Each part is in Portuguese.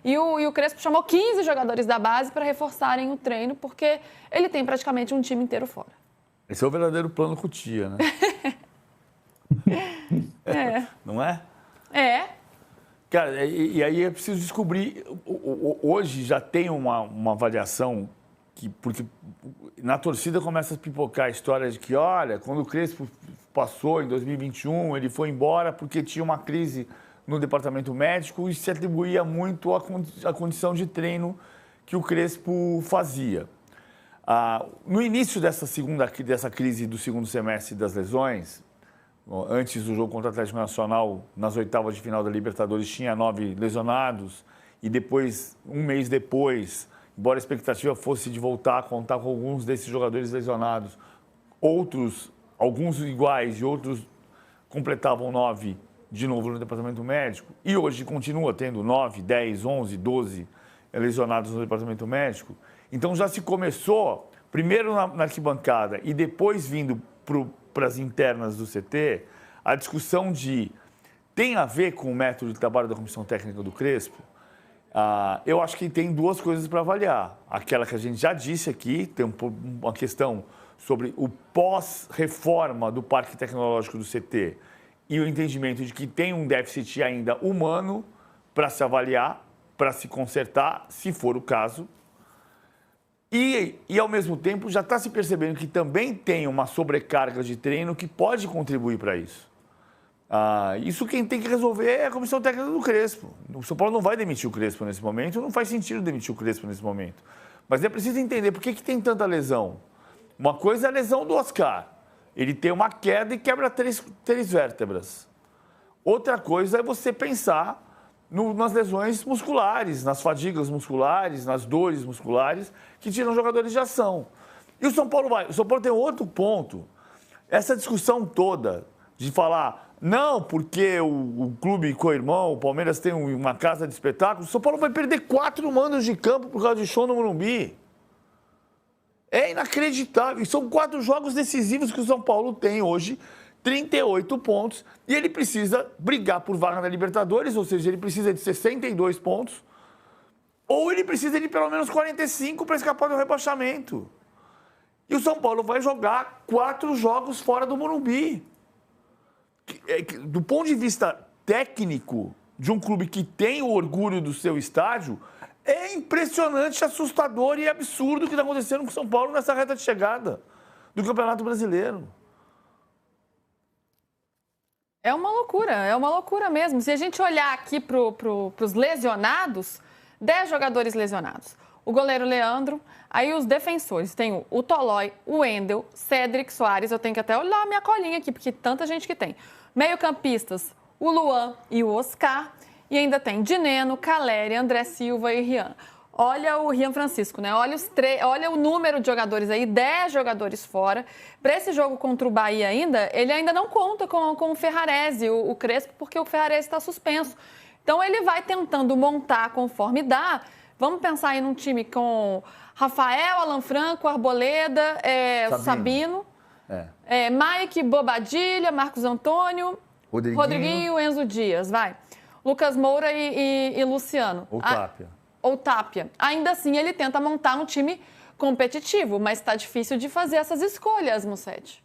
E o Crespo chamou 15 jogadores da base para reforçarem o treino, porque ele tem praticamente um time inteiro fora. Esse é o verdadeiro plano Cutia, né? Não é? É. Cara, e aí é preciso descobrir. Hoje já tem uma avaliação porque na torcida começa a pipocar a história de que, olha, quando o Crespo passou em 2021, ele foi embora porque tinha uma crise no departamento médico e se atribuía muito à condição de treino que o Crespo fazia. No início dessa crise do segundo semestre das lesões, antes do jogo contra o Atlético Nacional, nas oitavas de final da Libertadores, tinha 9 lesionados e depois, um mês depois, embora a expectativa fosse de voltar a contar com alguns desses jogadores lesionados, alguns iguais e outros completavam 9 de novo no departamento médico, e hoje continua tendo 9, 10, 11, 12 lesionados no departamento médico. Então já se começou, primeiro na arquibancada e depois vindo para as internas do CT, a discussão tem a ver com o método de trabalho da comissão técnica do Crespo. Eu acho que tem duas coisas para avaliar. Aquela que a gente já disse aqui, tem uma questão sobre o pós-reforma do Parque Tecnológico do CT e o entendimento de que tem um déficit ainda humano para se avaliar, para se consertar, se for o caso. E ao mesmo tempo, já está se percebendo que também tem uma sobrecarga de treino que pode contribuir para isso. Isso quem tem que resolver é a comissão técnica do Crespo. O São Paulo não vai demitir o Crespo nesse momento, não faz sentido demitir o Crespo nesse momento. Mas é preciso entender por que tem tanta lesão. Uma coisa é a lesão do Oscar. Ele tem uma queda e quebra três vértebras. Outra coisa é você pensar nas lesões musculares, nas fadigas musculares, nas dores musculares que tiram jogadores de ação. E o São Paulo tem outro ponto. Essa discussão toda de falar, não, porque o clube co-irmão, o Palmeiras tem uma casa de espetáculos, o São Paulo vai perder 4 mandos de campo por causa de show no Morumbi. É inacreditável. E são 4 jogos decisivos que o São Paulo tem hoje, 38 pontos, e ele precisa brigar por vaga na Libertadores, ou seja, ele precisa de 62 pontos, ou ele precisa de pelo menos 45 para escapar do rebaixamento. E o São Paulo vai jogar 4 jogos fora do Morumbi. Do ponto de vista técnico, de um clube que tem o orgulho do seu estádio, é impressionante, assustador e absurdo o que está acontecendo com o São Paulo nessa reta de chegada do Campeonato Brasileiro. É uma loucura mesmo. Se a gente olhar aqui para os lesionados, 10 jogadores lesionados. O goleiro Leandro, aí os defensores, tem o Tolói, o Wendel, Cédric Soares, eu tenho que até olhar a minha colinha aqui, porque tanta gente que tem. Meio-campistas, o Luan e o Oscar, e ainda tem Dineno, Caleri, André Silva e Rian. Olha o Rian Francisco, né? Olha o número de jogadores aí, 10 jogadores fora. Para esse jogo contra o Bahia ele ainda não conta com o Ferrarese, o Crespo, porque o Ferrarese está suspenso. Então ele vai tentando montar conforme dá. Vamos pensar aí num time com Rafael, Alan Franco, Arboleda, Sabino, Mike, Bobadilha, Marcos Antônio, Rodriguinho, Enzo Dias, vai. Lucas Moura e Luciano. Ou Tapia. Ainda assim, ele tenta montar um time competitivo, mas está difícil de fazer essas escolhas, Mussete.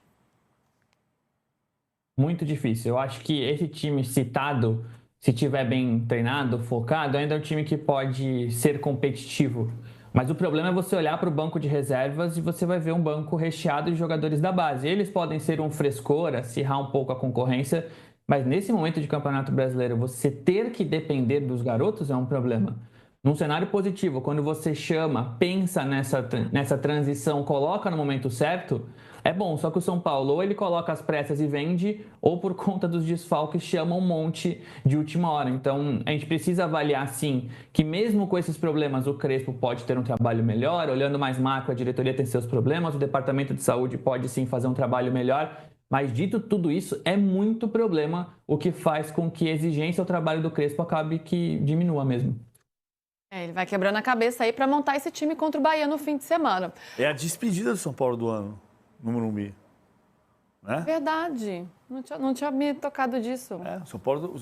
Muito difícil. Eu acho que esse time citado, se tiver bem treinado, focado, ainda é um time que pode ser competitivo. Mas o problema é você olhar para o banco de reservas e você vai ver um banco recheado de jogadores da base. Eles podem ser um frescor, acirrar um pouco a concorrência, mas nesse momento de Campeonato Brasileiro, você ter que depender dos garotos é um problema. Num cenário positivo, quando você chama, pensa nessa transição, coloca no momento certo, é bom. Só que o São Paulo, ou ele coloca as pressas e vende, ou por conta dos desfalques chama um monte de última hora. Então, a gente precisa avaliar, sim, que mesmo com esses problemas, o Crespo pode ter um trabalho melhor. Olhando mais macro, a diretoria tem seus problemas, o departamento de saúde pode, sim, fazer um trabalho melhor. Mas, dito tudo isso, é muito problema, o que faz com que a exigência ao trabalho do Crespo acabe que diminua mesmo. Ele vai quebrando a cabeça aí para montar esse time contra o Bahia no fim de semana. É a despedida do São Paulo do ano, no Morumbi. Né? Verdade. Não tinha me tocado disso. O São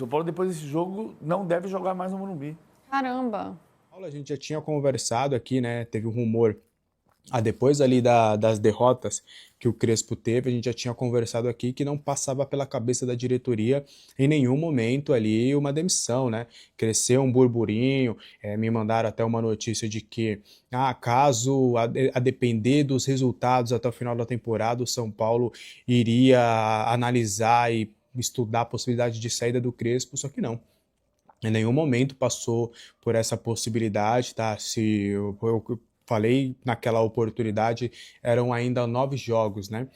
Paulo, depois desse jogo, não deve jogar mais no Morumbi. Caramba. A gente já tinha conversado aqui, né? Teve um rumor depois ali das derrotas que o Crespo teve, a gente já tinha conversado aqui que não passava pela cabeça da diretoria em nenhum momento ali uma demissão, né? Cresceu um burburinho, me mandaram até uma notícia de que, caso a depender dos resultados até o final da temporada, o São Paulo iria analisar e estudar a possibilidade de saída do Crespo, só que não. Em nenhum momento passou por essa possibilidade, tá? Se eu falei naquela oportunidade, eram ainda 9 jogos, né?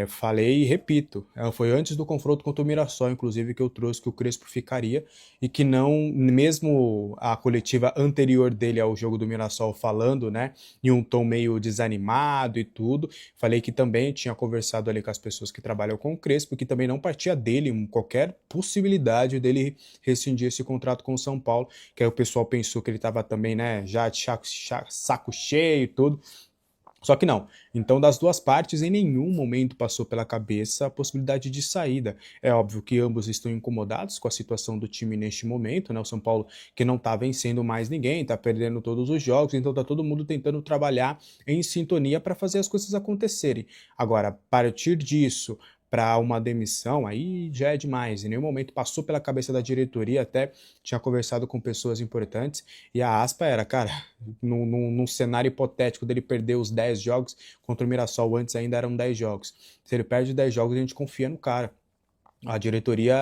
Falei e repito, foi antes do confronto contra o Mirassol, inclusive, que eu trouxe que o Crespo ficaria e que não, mesmo a coletiva anterior dele ao jogo do Mirassol falando, né, em um tom meio desanimado e tudo, falei que também tinha conversado ali com as pessoas que trabalham com o Crespo, que também não partia dele qualquer possibilidade dele rescindir esse contrato com o São Paulo, que aí o pessoal pensou que ele estava também, né, já de saco cheio e tudo. Só que não. Então, das duas partes, em nenhum momento passou pela cabeça a possibilidade de saída. É óbvio que ambos estão incomodados com a situação do time neste momento, né? O São Paulo que não tá vencendo mais ninguém, tá perdendo todos os jogos, então tá todo mundo tentando trabalhar em sintonia para fazer as coisas acontecerem. Agora, a partir disso, para uma demissão, aí já é demais. Em nenhum momento passou pela cabeça da diretoria, até tinha conversado com pessoas importantes, e a aspa era, cara, num cenário hipotético dele perder os 10 jogos, contra o Mirassol antes ainda eram 10 jogos. Se ele perde 10 jogos, a gente confia no cara. A diretoria,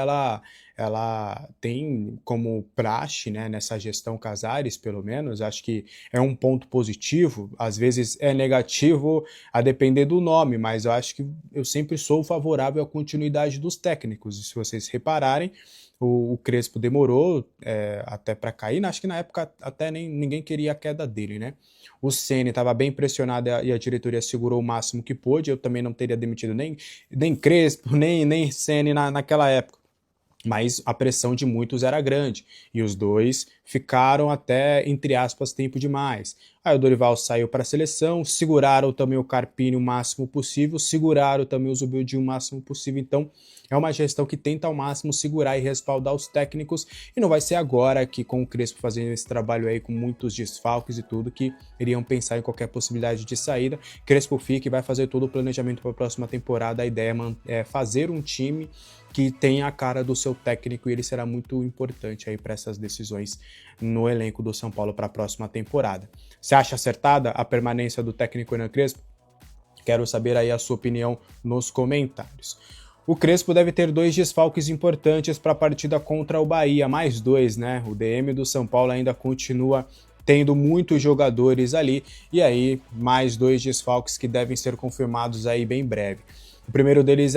ela tem como praxe, né, nessa gestão Casares, pelo menos, acho que é um ponto positivo, às vezes é negativo a depender do nome, mas eu acho que eu sempre sou favorável à continuidade dos técnicos, e se vocês repararem, o Crespo demorou até para cair, acho que na época até ninguém queria a queda dele, né? O Ceni estava bem pressionado e a diretoria segurou o máximo que pôde, eu também não teria demitido nem Crespo, nem Ceni naquela época. Mas a pressão de muitos era grande, e os dois ficaram até, entre aspas, tempo demais. Aí o Dorival saiu para a seleção, seguraram também o Carpini o máximo possível, seguraram também o Zubildinho o máximo possível, então é uma gestão que tenta ao máximo segurar e respaldar os técnicos, e não vai ser agora que com o Crespo fazendo esse trabalho aí com muitos desfalques e tudo, que iriam pensar em qualquer possibilidade de saída. Crespo fica e vai fazer todo o planejamento para a próxima temporada, a ideia é fazer um time que tem a cara do seu técnico, e ele será muito importante aí para essas decisões no elenco do São Paulo para a próxima temporada. Você acha acertada a permanência do técnico Hernan Crespo? Quero saber aí a sua opinião nos comentários. O Crespo deve ter 2 desfalques importantes para a partida contra o Bahia, mais 2, né? O DM do São Paulo ainda continua tendo muitos jogadores ali, e aí mais 2 desfalques que devem ser confirmados aí bem breve. O primeiro deles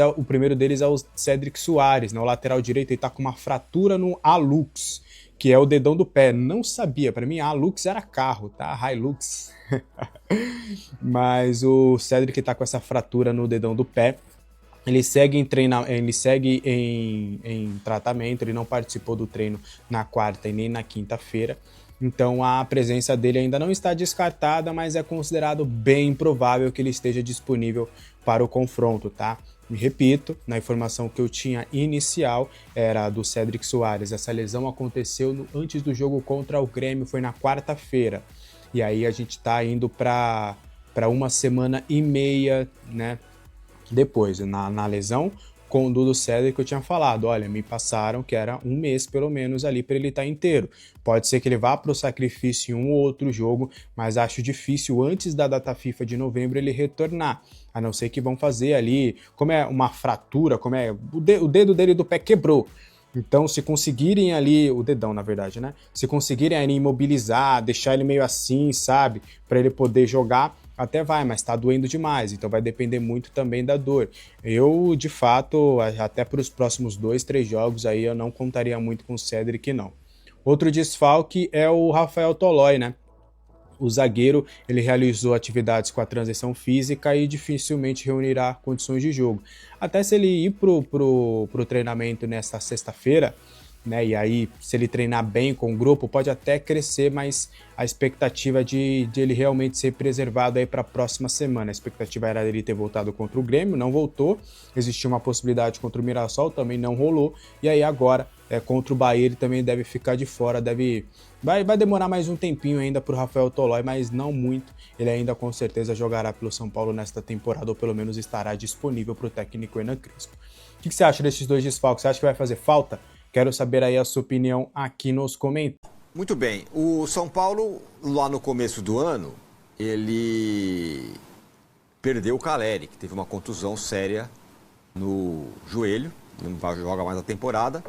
é o Cédric Soares, né? O lateral direito, ele tá com uma fratura no hallux, que é o dedão do pé. Não sabia, para mim hallux era carro, tá? Hilux. Mas o Cédric tá com essa fratura no dedão do pé. Ele segue em tratamento, ele não participou do treino na quarta e nem na quinta-feira. Então a presença dele ainda não está descartada, mas é considerado bem provável que ele esteja disponível para o confronto, tá? Me repito, na informação que eu tinha inicial era do Cédric Soares. Essa lesão aconteceu antes do jogo contra o Grêmio, foi na quarta-feira. E aí a gente está indo para 1 semana e meia, né? Depois, na lesão com o do Cédric, eu tinha falado, olha, me passaram que era 1 mês pelo menos ali para ele estar inteiro. Pode ser que ele vá para o sacrifício em um ou outro jogo, mas acho difícil antes da data FIFA de novembro ele retornar. A não ser que vão fazer ali, como é uma fratura, o dedo dele do pé quebrou. Então, se conseguirem ali, o dedão na verdade, né? Se conseguirem ali imobilizar, deixar ele meio assim, sabe? Para ele poder jogar, até vai, mas tá doendo demais, então vai depender muito também da dor. Eu, de fato, até para os próximos 2, 3 jogos aí, eu não contaria muito com o Cédric, não. Outro desfalque é o Rafael Tolói, né? O zagueiro, ele realizou atividades com a transição física e dificilmente reunirá condições de jogo. Até se ele ir pro treinamento nesta sexta-feira, né? E aí, se ele treinar bem com o grupo, pode até crescer, mas a expectativa de ele realmente ser preservado aí para a próxima semana. A expectativa era dele ter voltado contra o Grêmio, não voltou. Existia uma possibilidade contra o Mirassol, também não rolou. E aí agora, contra o Bahia, ele também deve ficar de fora, vai demorar mais um tempinho ainda para o Rafael Tolói, mas não muito. Ele ainda com certeza jogará pelo São Paulo nesta temporada, ou pelo menos estará disponível para o técnico Hernan Crespo. O que você acha desses dois desfalques? Você acha que vai fazer falta? Quero saber aí a sua opinião aqui nos comentários. Muito bem. O São Paulo, lá no começo do ano, ele perdeu o Caleri, que teve uma contusão séria no joelho, não joga mais a temporada.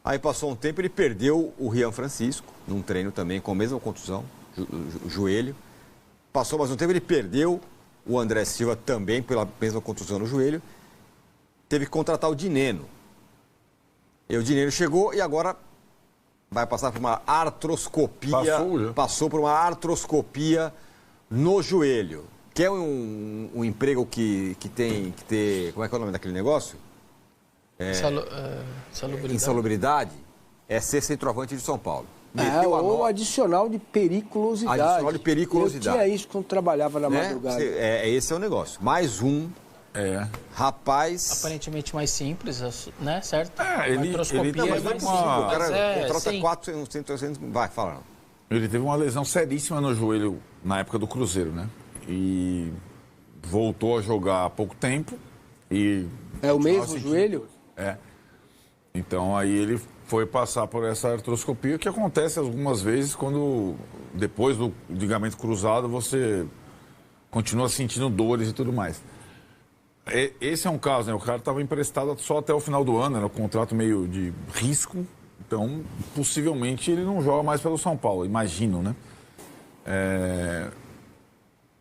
Aí passou um tempo, ele perdeu o Rian Francisco, num treino também com a mesma contusão, joelho. Passou mais um tempo, ele perdeu o André Silva também pela mesma contusão no joelho. Teve que contratar o Dineno. E o Dineno chegou e agora vai passar por uma artroscopia. Passou por uma artroscopia no joelho. Que é um emprego que tem que ter... Como é que é o nome daquele negócio? Salubridade. Insalubridade. É ser centroavante de São Paulo. Ou adicional de periculosidade. Adicional de periculosidade. Eu tinha isso quando trabalhava na madrugada. Esse é o negócio. Mais um rapaz... Aparentemente mais simples, né? Certo? Ele Não, mas não é possível. O cara contrata 400... Vai, fala. Ele teve uma lesão seríssima no joelho na época do Cruzeiro, né? E voltou a jogar há pouco tempo. E é o mesmo joelho? Então aí ele foi passar por essa artroscopia, que acontece algumas vezes quando, depois do ligamento cruzado, você continua sentindo dores e tudo mais. Esse é um caso, né? O cara estava emprestado só até o final do ano, era um contrato meio de risco, então possivelmente ele não joga mais pelo São Paulo, imagino, né?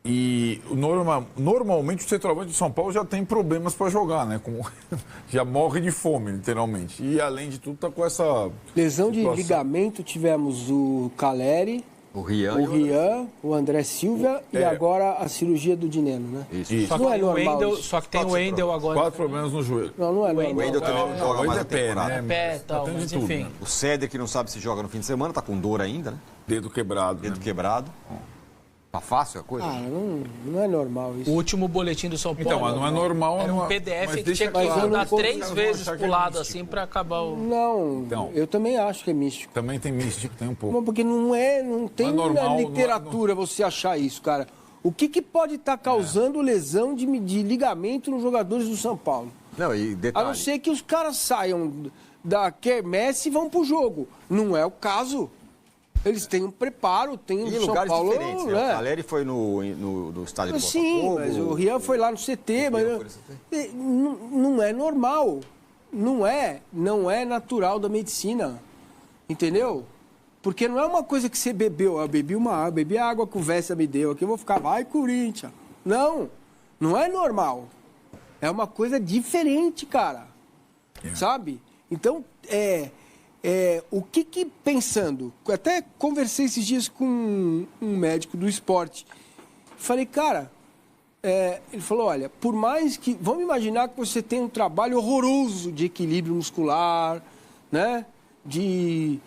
E normalmente o centroavante de São Paulo já tem problemas para jogar, né? Já morre de fome, literalmente. E além de tudo, tá com essa lesão situação. De ligamento, tivemos o Caleri, o Rian, o André Silva e agora a cirurgia do Dineno, né? Isso. Só que, não é normal só que tem o Wendel agora. 4 problemas no joelho. Não é normal. O Wendel também não joga mais a pé, temporada. né? Pé, tal, mas tudo, enfim. né? O Cédric não sabe se joga no fim de semana, tá com dor ainda, né? Dedo quebrado. Dedo quebrado. Tá fácil a coisa? Não é normal isso. O último boletim do São Paulo. Então, mas não é normal. Era um PDF que tinha que rodar 3 vezes pro lado assim para acabar o... Não, eu também acho que é místico. Também tem místico, tem um pouco. Não, porque não tem normal, na literatura você achar isso, cara. O que pode estar causando lesão de ligamento nos jogadores do São Paulo? Não, e detalhe... A não ser que os caras saiam da quermesse e vão pro jogo. Não é o caso. Eles têm um preparo, tem em São lugares Paulo, diferentes, né? O Caleri foi no estádio do Botafogo. Sim, mas o Rian foi lá no CT, mas não é normal. Não é natural da medicina. Entendeu? Porque não é uma coisa que você bebeu. Eu bebi a água que o Vessa me deu aqui, eu vou ficar, vai Corinthians. Não é normal. É uma coisa diferente, cara. Sabe? Então, o que pensando, até conversei esses dias com um médico do esporte, falei, cara, ele falou, olha, por mais que, vamos imaginar que você tem um trabalho horroroso de equilíbrio muscular, né, de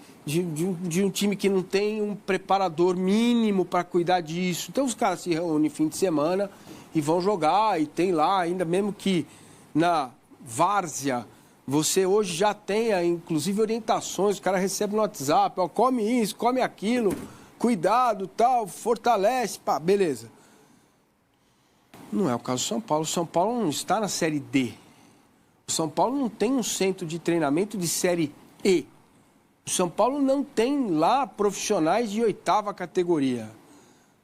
um time que não tem um preparador mínimo para cuidar disso, então os caras se reúnem fim de semana e vão jogar, e tem lá, ainda mesmo que na várzea, você hoje já tem, inclusive, orientações, o cara recebe no WhatsApp, ó, come isso, come aquilo, cuidado, tal, fortalece, pá, beleza. Não é o caso do São Paulo. O São Paulo não está na Série D. O São Paulo não tem um centro de treinamento de Série E. O São Paulo não tem lá profissionais de 8ª categoria.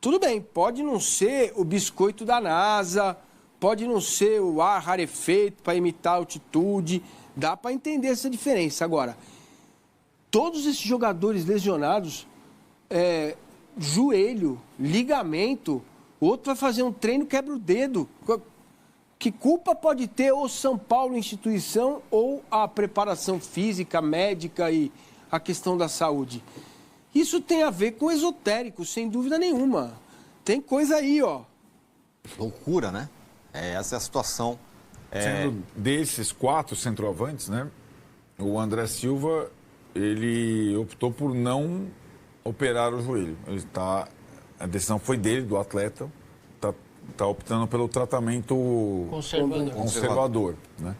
Tudo bem, pode não ser o biscoito da NASA, pode não ser o ar rarefeito para imitar a altitude. Dá para entender essa diferença. Agora, todos esses jogadores lesionados, joelho, ligamento, outro vai fazer um treino, quebra o dedo. Que culpa pode ter o São Paulo instituição ou a preparação física, médica e a questão da saúde? Isso tem a ver com esotérico, sem dúvida nenhuma. Tem coisa aí, ó. Loucura, né? Essa é a situação. Sendo desses 4 centroavantes, né? O André Silva ele optou por não operar o joelho. A decisão foi dele, do atleta, tá optando pelo tratamento conservador, né?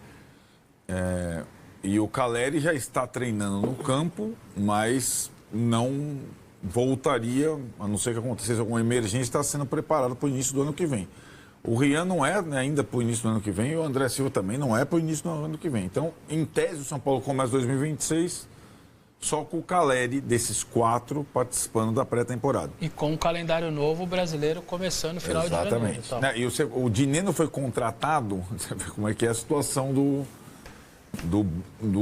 E o Caleri já está treinando no campo, mas não voltaria, a não ser que acontecesse alguma emergência, está sendo preparado para o início do ano que vem. O Rian não é, né, ainda para o início do ano que vem, e o André Silva também não é para o início do ano que vem. Então, em tese, o São Paulo começa 2026 só com o Caleri, desses 4, participando da pré-temporada. E com o calendário novo, o brasileiro começando no final de janeiro. Exatamente. E o Dineno foi contratado, você vê como é que é a situação do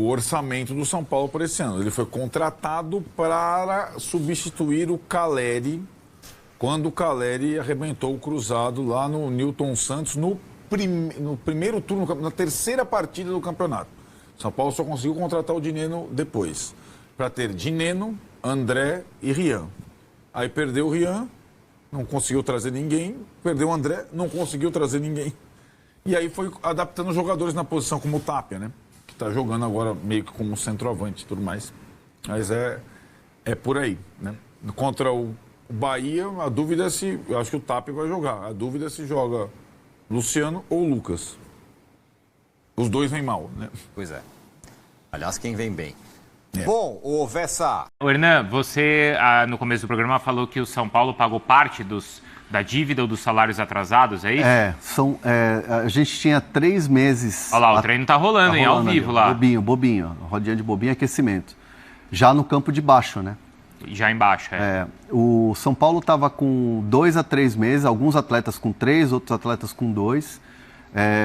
orçamento do São Paulo por esse ano. Ele foi contratado para substituir o Caleri, quando o Caleri arrebentou o cruzado lá no Newton Santos, no primeiro turno, na terceira partida do campeonato. São Paulo só conseguiu contratar o Dineno depois, para ter Dineno, André e Rian. Aí perdeu o Rian, não conseguiu trazer ninguém, perdeu o André, não conseguiu trazer ninguém. E aí foi adaptando os jogadores na posição, como o Tapia, né? Que está jogando agora meio que como centroavante e tudo mais. Mas é por aí, né? Contra o Bahia, a dúvida é se... Eu acho que o Tapia vai jogar. A dúvida é se joga Luciano ou Lucas. Os dois vêm mal, né? Pois é. Aliás, quem vem bem. Bom, o Vessa... Hernan, você no começo do programa falou que o São Paulo pagou parte da dívida ou dos salários atrasados, é isso? A gente tinha 3 meses... Olha lá, o treino tá rolando, hein? Ao vivo lá. Bobinho, rodinha de bobinho, aquecimento. Já no campo de baixo, né? Já embaixo, O São Paulo estava com 2 a 3 meses, alguns atletas com 3, outros atletas com 2.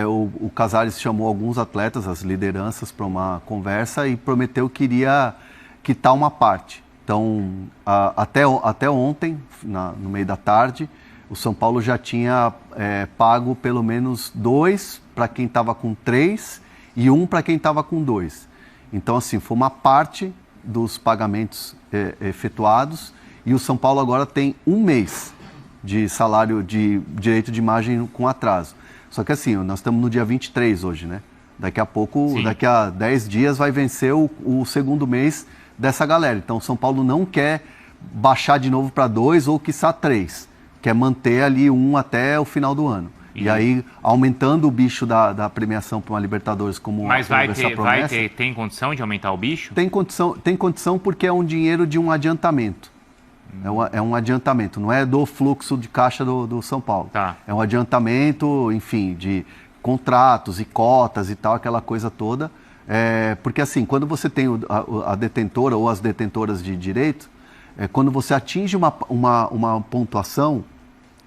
O Casares chamou alguns atletas, as lideranças, para uma conversa e prometeu que iria quitar uma parte. Então, até ontem, no meio da tarde, o São Paulo já tinha pago pelo menos 2 para quem estava com 3 e 1 para quem estava com 2. Então, assim, foi uma parte dos pagamentos efetuados e o São Paulo agora tem 1 mês de salário de direito de imagem com atraso. Só que assim, nós estamos no dia 23 hoje, né? Daqui a pouco, Sim. Daqui a 10 dias vai vencer o segundo mês dessa galera. Então, o São Paulo não quer baixar de novo para 2 ou quiçá 3. Quer manter ali 1 até o final do ano. E aí, aumentando o bicho da premiação para uma Libertadores como Mas tem condição de aumentar o bicho? Tem condição porque é um dinheiro de um adiantamento. É um adiantamento, não é do fluxo de caixa do São Paulo. Tá. É um adiantamento, enfim, de contratos e cotas e tal, aquela coisa toda. Porque assim, quando você tem a detentora ou as detentoras de direito, quando você atinge uma pontuação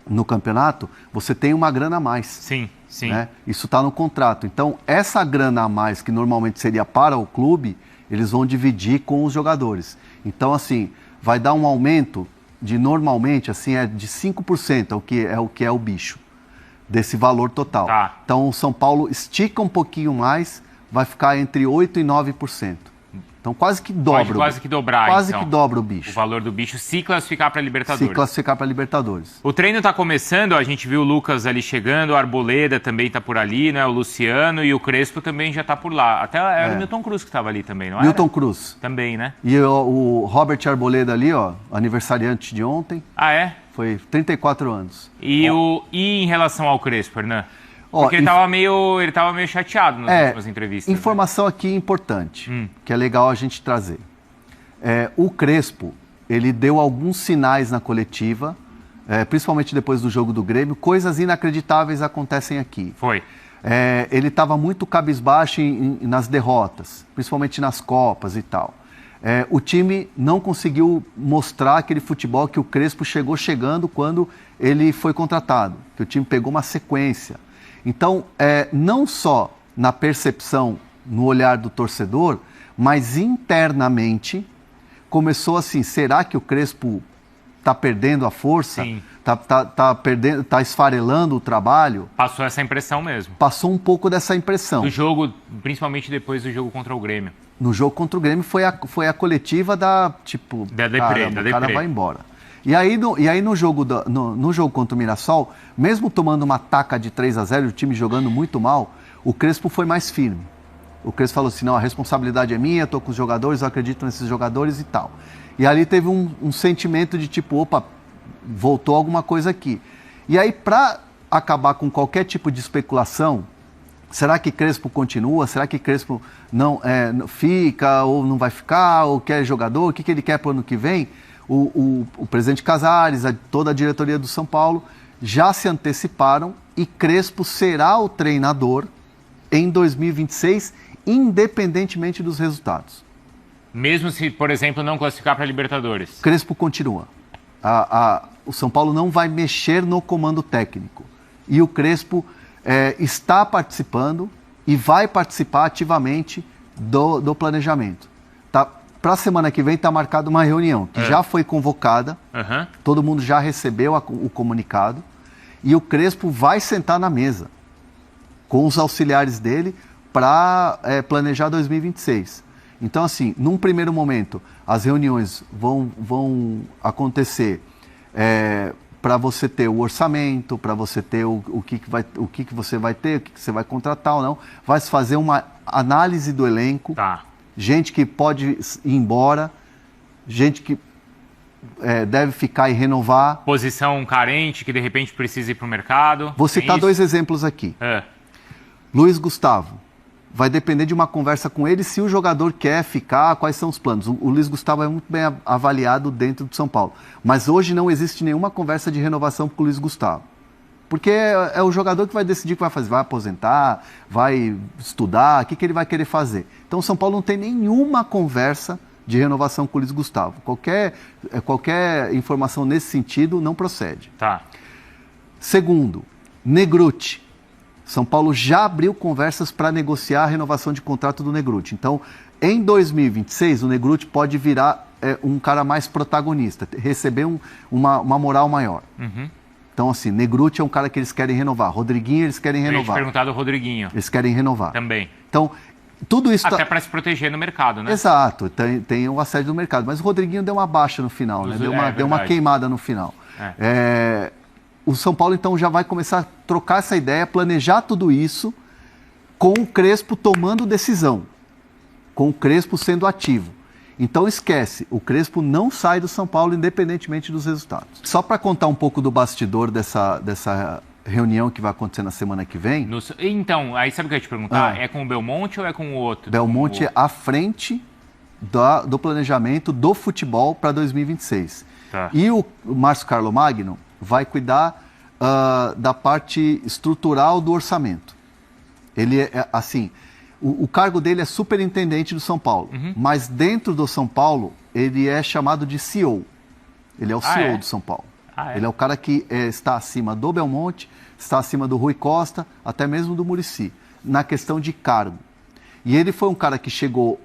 no campeonato, você tem uma grana a mais. Sim. Né? Isso está no contrato. Então, essa grana a mais, que normalmente seria para o clube, eles vão dividir com os jogadores. Então, assim, vai dar um aumento de normalmente, assim, de 5%, é o que é o bicho, desse valor total. Tá. Então, o São Paulo estica um pouquinho mais, vai ficar entre 8% e 9%. Então, quase que dobra. Pode quase que dobrar, Quase que dobra o bicho. O valor do bicho se classificar para Libertadores. Se classificar para Libertadores. O treino está começando, a gente viu o Lucas ali chegando, o Arboleda também está por ali, né? O Luciano e o Crespo também já está por lá. Até era o Newton Cruz que estava ali também, não é? Newton Cruz. Também, né? E o Robert Arboleda ali, ó, aniversariante de ontem. Ah, é? Foi 34 anos. E em relação ao Crespo, Hernan? Porque ele estava meio chateado nas últimas entrevistas. Informação aqui importante, que é legal a gente trazer. O Crespo, ele deu alguns sinais na coletiva, principalmente depois do jogo do Grêmio, coisas inacreditáveis acontecem aqui. Foi. Ele estava muito cabisbaixo nas derrotas, principalmente nas Copas e tal. O time não conseguiu mostrar aquele futebol que o Crespo chegando quando ele foi contratado, que o time pegou uma sequência. Então, não só na percepção, no olhar do torcedor, mas internamente começou assim, será que o Crespo está perdendo a força? Está esfarelando o trabalho? Passou essa impressão mesmo. Passou um pouco dessa impressão. Do jogo, principalmente depois do jogo contra o Grêmio. No jogo contra o Grêmio foi a coletiva da deprê. O cara vai embora. E aí no jogo contra o Mirassol, mesmo tomando uma taca de 3-0, o time jogando muito mal, o Crespo foi mais firme. O Crespo falou assim, não, a responsabilidade é minha, estou com os jogadores, eu acredito nesses jogadores e tal. E ali teve um sentimento de tipo, opa, voltou alguma coisa aqui. E aí, para acabar com qualquer tipo de especulação, será que Crespo continua? Será que Crespo não fica ou não vai ficar? Ou quer jogador? O que ele quer para o ano que vem? O presidente Casares, toda a diretoria do São Paulo já se anteciparam e Crespo será o treinador em 2026, independentemente dos resultados. Mesmo se, por exemplo, não classificar para a Libertadores? Crespo continua. O São Paulo não vai mexer no comando técnico. E o Crespo está participando e vai participar ativamente do planejamento. Tá, para a semana que vem está marcada uma reunião que já foi convocada, todo mundo já recebeu o comunicado e o Crespo vai sentar na mesa com os auxiliares dele para planejar 2026. Então, assim, num primeiro momento, as reuniões vão acontecer para você ter o orçamento, para você ter o que você vai ter, o que você vai contratar ou não. Vai se fazer uma análise do elenco, gente que pode ir embora, gente que deve ficar e renovar. Posição carente, que de repente precisa ir para o mercado. Vou citar 2 exemplos aqui. Luiz Gustavo. Vai depender de uma conversa com ele se o jogador quer ficar, quais são os planos. O Luiz Gustavo é muito bem avaliado dentro do São Paulo. Mas hoje não existe nenhuma conversa de renovação com o Luiz Gustavo. Porque é o jogador que vai decidir o que vai fazer. Vai aposentar, vai estudar, o que ele vai querer fazer. Então o São Paulo não tem nenhuma conversa de renovação com o Luiz Gustavo. Qualquer informação nesse sentido não procede. Segundo, Negrutti. São Paulo já abriu conversas para negociar a renovação de contrato do Negrutti. Então, em 2026, o Negrutti pode virar um cara mais protagonista, receber uma moral maior. Então, assim, Negrutti é um cara que eles querem renovar. Rodriguinho, eles querem renovar. Eu ia te perguntar do Rodriguinho. Eles querem renovar. Também. Então, tudo isso... Até para se proteger no mercado, né? Exato, tem o assédio do mercado. Mas o Rodriguinho deu uma baixa no final, né? Deu uma queimada no final. O São Paulo, então, já vai começar a trocar essa ideia, planejar tudo isso com o Crespo tomando decisão, com o Crespo sendo ativo. Então, esquece, o Crespo não sai do São Paulo independentemente dos resultados. Só para contar um pouco do bastidor dessa reunião que vai acontecer na semana que vem... Então, aí sabe o que eu ia te perguntar? É com o Belmonte ou é com o outro? Belmonte é à frente do planejamento do futebol para 2026. E o Márcio Carlomagno vai cuidar da parte estrutural do orçamento. Ele assim, o cargo dele é superintendente do São Paulo, mas dentro do São Paulo ele é chamado de CEO. Ele é o CEO do São Paulo. Ele é o cara que está acima do Belmonte, está acima do Rui Costa, até mesmo do Muricy, na questão de cargo. E ele foi um cara que chegou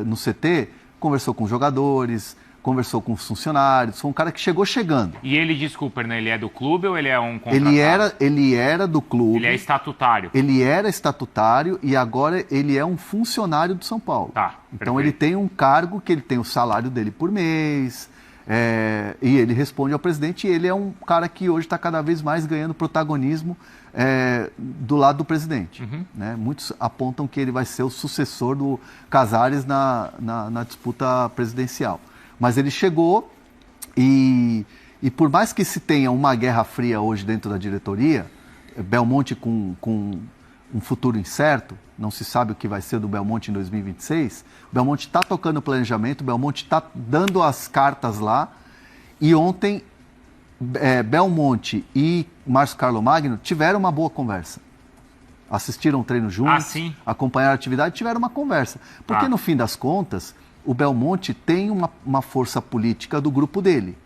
no CT, conversou com os jogadores, conversou com os funcionários, foi um cara que chegou chegando. E ele, desculpa, né? Ele é do clube ou ele é um contratado? Ele era do clube. Ele é estatutário. Ele era estatutário e agora ele é um funcionário do São Paulo. Então perfeito. Ele tem um cargo que ele tem o salário dele por mês, e ele responde ao presidente, e ele é um cara que hoje está cada vez mais ganhando protagonismo do lado do presidente. Né? Muitos apontam que ele vai ser o sucessor do Casares na disputa presidencial. Mas ele chegou e por mais que se tenha uma guerra fria hoje dentro da diretoria, Belmonte com um futuro incerto, não se sabe o que vai ser do Belmonte em 2026, Belmonte está tocando o planejamento, Belmonte está dando as cartas lá, e ontem Belmonte e Márcio Carlomagno tiveram uma boa conversa. Assistiram o treino juntos, acompanharam a atividade, tiveram uma conversa. Porque no fim das contas... O Belmonte tem uma força política do grupo dele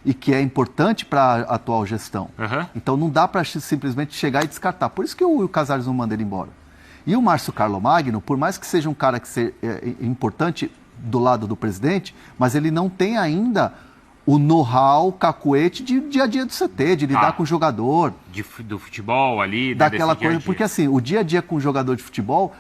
e que é importante para a atual gestão. Então não dá para simplesmente chegar e descartar. Por isso que o Casares não manda ele embora. E o Márcio Carlomagno, por mais que seja um cara que seja importante do lado do presidente, mas ele não tem ainda o know-how, o cacuete de dia a dia do CT, de lidar com o jogador. Do futebol ali, daquela coisa. Porque assim, o dia a dia com o jogador de futebol,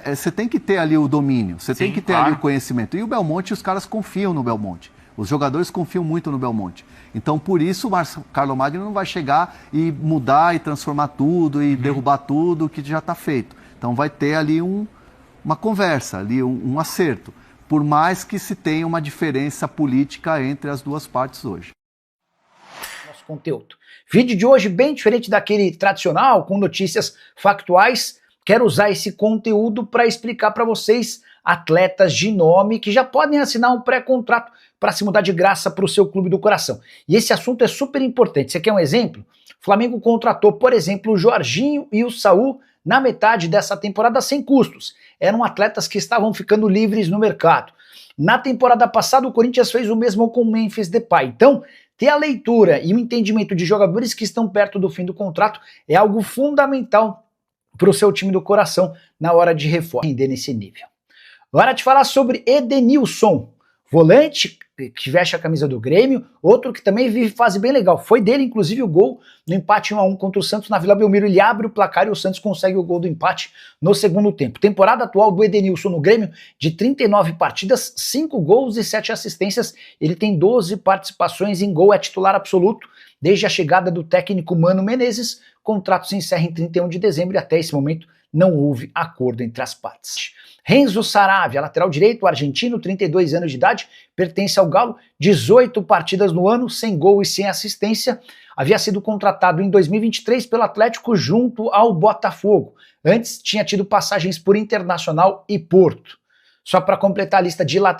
você tem que ter ali o domínio, você tem que ter ali o conhecimento. E o Belmonte, os caras confiam no Belmonte. Os jogadores confiam muito no Belmonte. Então, por isso, o Márcio Carlomagno não vai chegar e mudar e transformar tudo e derrubar tudo que já está feito. Então, vai ter ali uma conversa ali, um acerto, por mais que se tenha uma diferença política entre as duas partes hoje. Nosso conteúdo. Vídeo de hoje bem diferente daquele tradicional, com notícias factuais. Quero usar esse conteúdo para explicar para vocês atletas de nome que já podem assinar um pré-contrato para se mudar de graça para o seu clube do coração. E esse assunto é super importante. Você quer um exemplo? O Flamengo contratou, por exemplo, o Jorginho e o Saul na metade dessa temporada sem custos. Eram atletas que estavam ficando livres no mercado. Na temporada passada, o Corinthians fez o mesmo com o Memphis Depay. Então, ter a leitura e o entendimento de jogadores que estão perto do fim do contrato é algo fundamental para o seu time do coração na hora de reforço nesse nível. Hora de falar sobre Edenilson, volante que veste a camisa do Grêmio, outro que também vive fase bem legal. Foi dele, inclusive, o gol no empate 1-1 contra o Santos na Vila Belmiro. Ele abre o placar e o Santos consegue o gol do empate no segundo tempo. Temporada atual do Edenilson no Grêmio, de 39 partidas, 5 gols e 7 assistências. Ele tem 12 participações em gol, é titular absoluto desde a chegada do técnico Mano Menezes. O contrato se encerra em 31 de dezembro e até esse momento não houve acordo entre as partes. Renzo Saravia, lateral direito, argentino, 32 anos de idade, pertence ao Galo, 18 partidas no ano, sem gol e sem assistência. Havia sido contratado em 2023 pelo Atlético junto ao Botafogo. Antes tinha tido passagens por Internacional e Porto. Só para completar a lista de laterais